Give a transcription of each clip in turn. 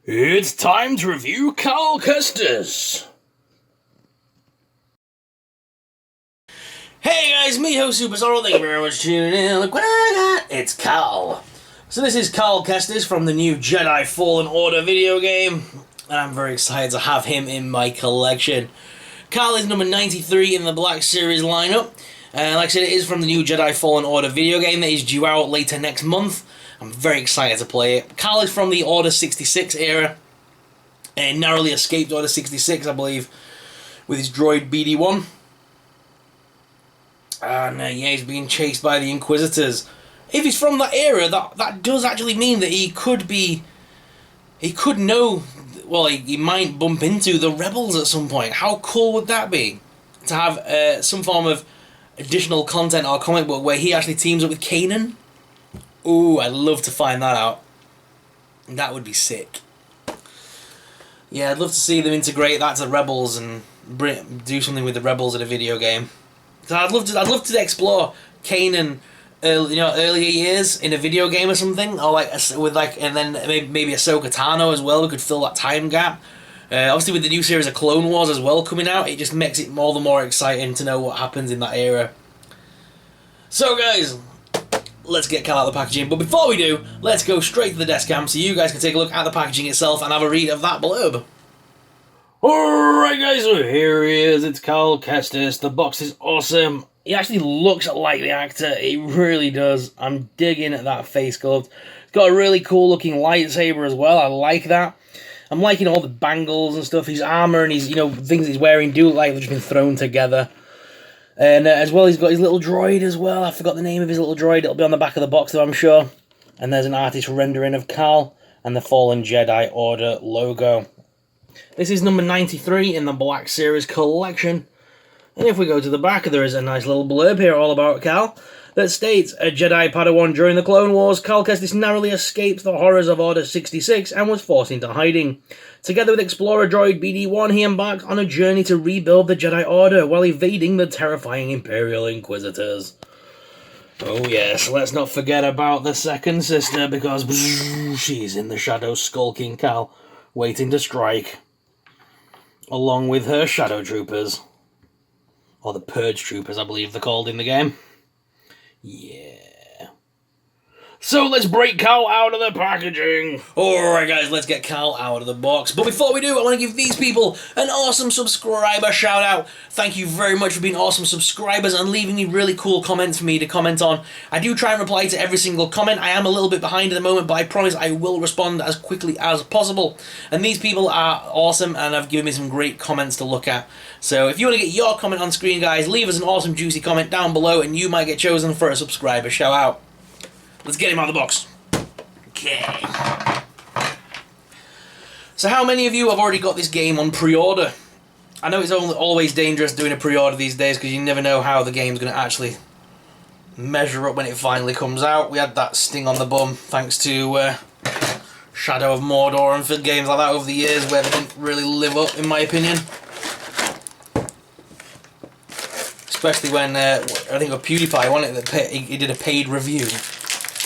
It's time to review Kestis. Hey guys, me host Super Sorrow, thank you very much for tuning in. Look what I got, it's Cal. So this is Kestis from the new Jedi Fallen Order video game, and I'm very excited to have him in my collection. Cal is number 93 in the Black Series lineup. Like I said, it is from the new Jedi Fallen Order video game that is due out later next month. I'm very excited to play it. Cal is from the Order 66 era, and narrowly escaped Order 66, I believe, with his droid BD-1. And yeah, he's being chased by the Inquisitors. If he's from that era, that does actually mean that he could know, well, he might bump into the Rebels at some point. How cool would that be? To have some form of additional content or comic book where he actually teams up with Kanan? Ooh, I'd love to find that out. That would be sick. Yeah, I'd love to see them integrate that to the Rebels and do something with the Rebels in a video game. So I'd love to explore Kanan, earlier years in a video game or something, or and then maybe Ahsoka Tano as well. We could fill that time gap. Obviously, with the new series of Clone Wars as well coming out, it just makes it all the more exciting to know what happens in that era. So, guys, let's get Cal out of the packaging. But before we do, let's go straight to the desk cam so you guys can take a look at the packaging itself and have a read of that blurb. Alright guys, so here he is, it's Kestis. The box is awesome. He actually looks like the actor, he really does. I'm digging at that face sculpt. He's got a really cool looking lightsaber as well, I like that. I'm liking all the bangles and stuff. His armour and his, things he's wearing do look like they've just been thrown together. And as well, he's got his little droid as well. I forgot the name of his little droid. It'll be on the back of the box though, I'm sure. And there's an artist rendering of Cal and the Fallen Jedi Order logo. This is number 93 in the Black Series collection. And if we go to the back, there is a nice little blurb here all about Cal that states, a Jedi Padawan during the Clone Wars, Kestis narrowly escaped the horrors of Order 66 and was forced into hiding. Together with Explorer Droid BD-1, he embarked on a journey to rebuild the Jedi Order while evading the terrifying Imperial Inquisitors. Oh yes, let's not forget about the second sister, because she's in the shadows skulking Cal, waiting to strike, along with her Shadow Troopers. Or the Purge Troopers, I believe they're called in the game. Yeah. So let's break Cal out of the packaging. Alright guys, let's get Cal out of the box. But before we do, I want to give these people an awesome subscriber shout out. Thank you very much for being awesome subscribers and leaving me really cool comments for me to comment on. I do try and reply to every single comment. I am a little bit behind at the moment, but I promise I will respond as quickly as possible. And these people are awesome and have given me some great comments to look at. So if you want to get your comment on screen, guys, leave us an awesome juicy comment down below and you might get chosen for a subscriber shout out. Let's get him out of the box. Okay. So how many of you have already got this game on pre-order? I know it's always dangerous doing a pre-order these days because you never know how the game's going to actually measure up when it finally comes out. We had that sting on the bum thanks to Shadow of Mordor and for games like that over the years where they didn't really live up, in my opinion. Especially when, I think it was PewDiePie, wasn't it, that he did a paid review.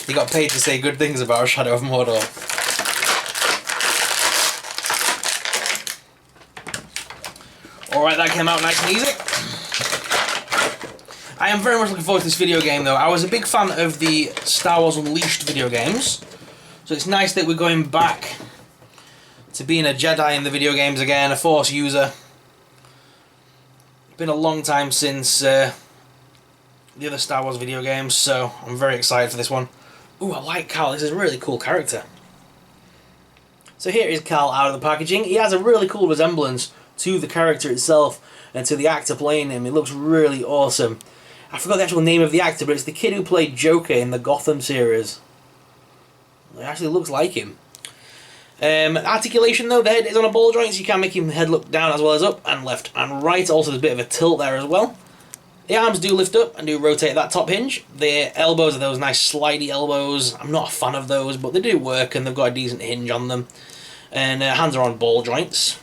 He got paid to say good things about Shadow of Mordor. Alright, that came out nice and easy. I am very much looking forward to this video game though. I was a big fan of the Star Wars Unleashed video games. So it's nice that we're going back to being a Jedi in the video games again, a Force user. It's been a long time since the other Star Wars video games, so I'm very excited for this one. Ooh, I like Cal. This is a really cool character. So here is Cal out of the packaging. He has a really cool resemblance to the character itself and to the actor playing him. It looks really awesome. I forgot the actual name of the actor, but it's the kid who played Joker in the Gotham series. It actually looks like him. Articulation though, the head is on a ball joint, so you can make him head look down as well as up and left and right. Also there's a bit of a tilt there as well. The arms do lift up and do rotate that top hinge. The elbows are those nice slidey elbows. I'm not a fan of those, but they do work and they've got a decent hinge on them. And hands are on ball joints.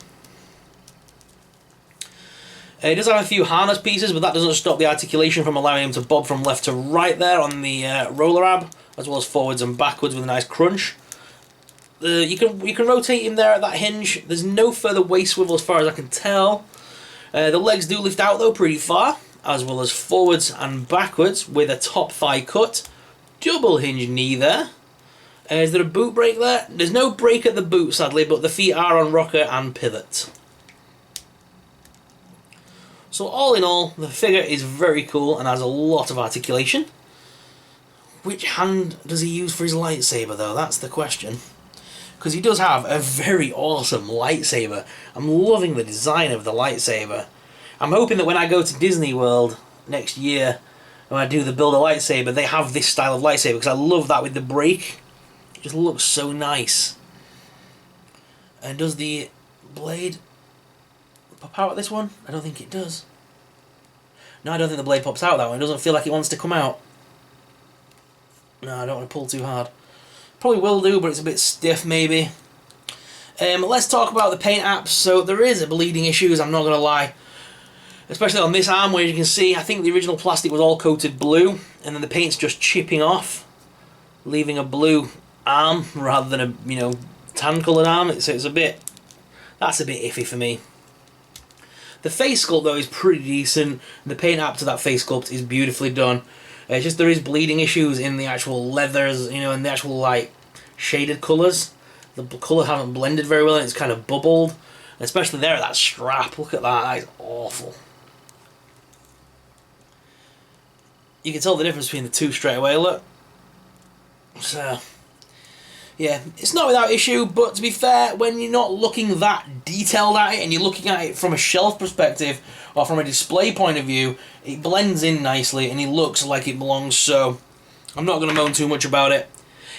It does have a few harness pieces, but that doesn't stop the articulation from allowing him to bob from left to right there on the roller ab, as well as forwards and backwards with a nice crunch. You can rotate him there at that hinge. There's no further waist swivel as far as I can tell. The legs do lift out though pretty far, as well as forwards and backwards with a top thigh cut. Double hinge knee there. Is there a boot brake there? There's no brake at the boot sadly, but the feet are on rocker and pivot. So all in all, the figure is very cool and has a lot of articulation. Which hand does he use for his lightsaber though? That's the question. Because he does have a very awesome lightsaber. I'm loving the design of the lightsaber. I'm hoping that when I go to Disney World next year, when I do the build a lightsaber, they have this style of lightsaber, because I love that with the brake. It just looks so nice. And does the blade pop out at this one? I don't think it does. No, I don't think the blade pops out that one. It doesn't feel like it wants to come out. No, I don't want to pull too hard. Probably will do, but it's a bit stiff maybe. Let's talk about the paint apps. So there is a bleeding issues, I'm not going to lie. Especially on this arm, where you can see, I think the original plastic was all coated blue, and then the paint's just chipping off, leaving a blue arm rather than a, you know, tan coloured arm. So it's a bit, that's a bit iffy for me. The face sculpt though is pretty decent. The paint app to that face sculpt is beautifully done. It's just there is bleeding issues in the actual leathers, you know, in the actual like shaded colours. The colour haven't blended very well and it's kind of bubbled. Especially there at that strap. Look at that, that is awful. You can tell the difference between the two straight away, look. So, yeah, it's not without issue, but to be fair, when you're not looking that detailed at it and you're looking at it from a shelf perspective or from a display point of view, it blends in nicely and it looks like it belongs, so I'm not going to moan too much about it.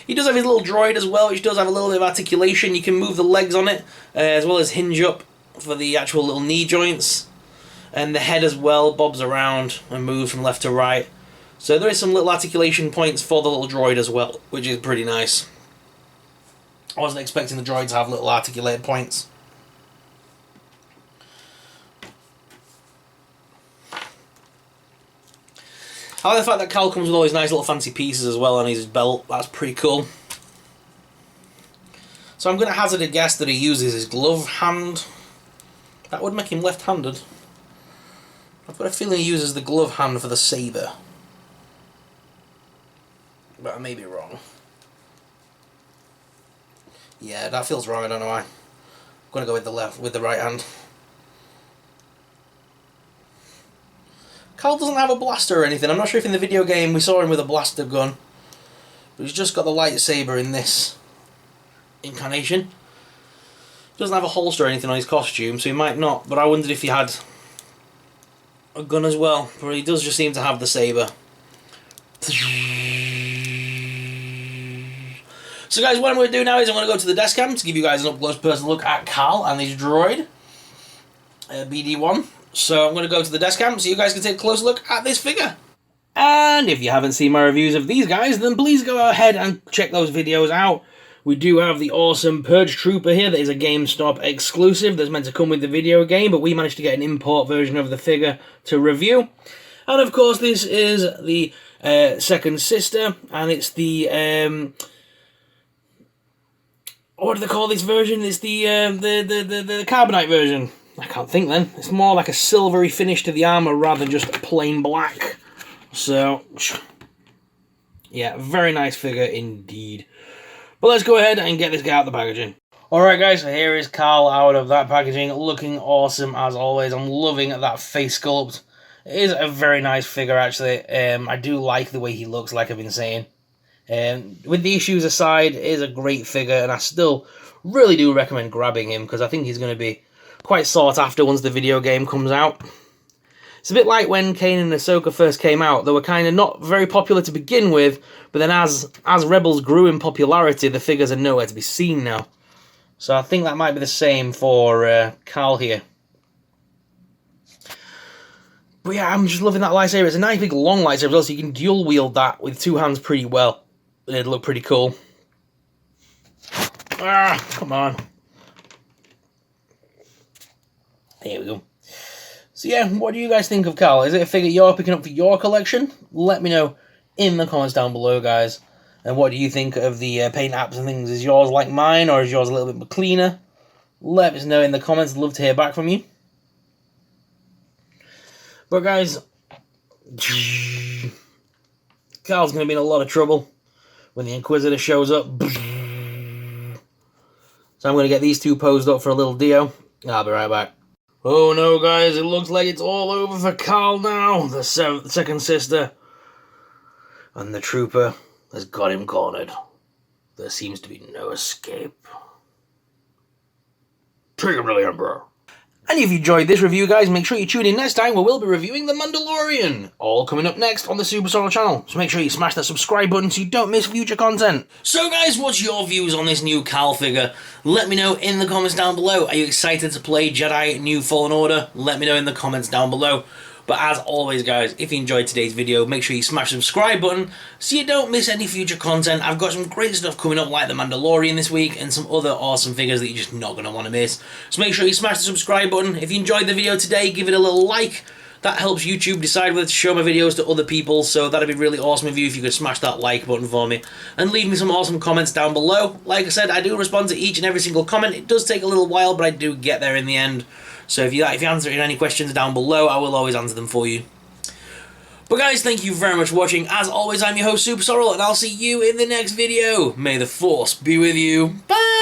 He does have his little droid as well, which does have a little bit of articulation. You can move the legs on it, as well as hinge up for the actual little knee joints. And the head as well bobs around and moves from left to right. So there is some little articulation points for the little droid as well, which is pretty nice. I wasn't expecting the droid to have little articulated points. I like the fact that Cal comes with all these nice little fancy pieces as well on his belt. That's pretty cool. So I'm going to hazard a guess that he uses his glove hand. That would make him left-handed. I've got a feeling he uses the glove hand for the saber. But I may be wrong. Yeah, that feels wrong, I don't know why. I'm going to go with the right hand. Cal doesn't have a blaster or anything. I'm not sure if in the video game we saw him with a blaster gun. But he's just got the lightsaber in this incarnation. He doesn't have a holster or anything on his costume, so he might not. But I wondered if he had a gun as well. But he does just seem to have the saber. So guys, what I'm going to do now is I'm going to go to the desk cam to give you guys an up-close personal look at Cal and his droid, BD1. So I'm going to go to the desk cam so you guys can take a closer look at this figure. And if you haven't seen my reviews of these guys, then please go ahead and check those videos out. We do have the awesome Purge Trooper here that is a GameStop exclusive that's meant to come with the video game, but we managed to get an import version of the figure to review. And of course this is the second sister, and it's the... what do they call this version? It's the carbonite version. I can't think then. It's more like a silvery finish to the armour rather than just plain black. So, yeah, very nice figure indeed. But let's go ahead and get this guy out of the packaging. Alright guys, so here is Cal out of that packaging, looking awesome as always. I'm loving that face sculpt. It is a very nice figure actually. I do like the way he looks, like I've been saying. With the issues aside, it is a great figure, and I still really do recommend grabbing him because I think he's going to be quite sought after once the video game comes out. It's a bit like when Kanan and Ahsoka first came out. They were kind of not very popular to begin with, but then as Rebels grew in popularity, the figures are nowhere to be seen now. So I think that might be the same for Cal here. But yeah, I'm just loving that lightsaber. It's a nice big long lightsaber as well, so you can dual wield that with two hands pretty well. It'd look pretty cool. Ah, come on. There we go. So yeah, what do you guys think of Cal? Is it a figure you're picking up for your collection? Let me know in the comments down below, guys. And what do you think of the paint apps and things? Is yours like mine, or is yours a little bit cleaner? Let us know in the comments. I'd love to hear back from you. But guys, Carl's going to be in a lot of trouble when the Inquisitor shows up. So I'm going to get these two posed up for a little Dio. I'll be right back. Oh no, guys, it looks like it's all over for Carl now. The second sister. And the trooper has got him cornered. There seems to be no escape. Take him to the Emperor. And if you enjoyed this review, guys, make sure you tune in next time where we'll be reviewing The Mandalorian. All coming up next on the Super Sorrow channel. So make sure you smash that subscribe button so you don't miss future content. So guys, what's your views on this new Cal figure? Let me know in the comments down below. Are you excited to play Jedi New Fallen Order? Let me know in the comments down below. But as always, guys, if you enjoyed today's video, make sure you smash the subscribe button so you don't miss any future content. I've got some great stuff coming up like The Mandalorian this week and some other awesome figures that you're just not going to want to miss. So make sure you smash the subscribe button. If you enjoyed the video today, give it a little like. That helps YouTube decide whether to show my videos to other people, so that'd be really awesome of you if you could smash that like button for me. And leave me some awesome comments down below. Like I said, I do respond to each and every single comment. It does take a little while, but I do get there in the end. So if you answer any questions down below, I will always answer them for you. But guys, thank you very much for watching. As always, I'm your host, Super Sorrel, and I'll see you in the next video. May the Force be with you. Bye!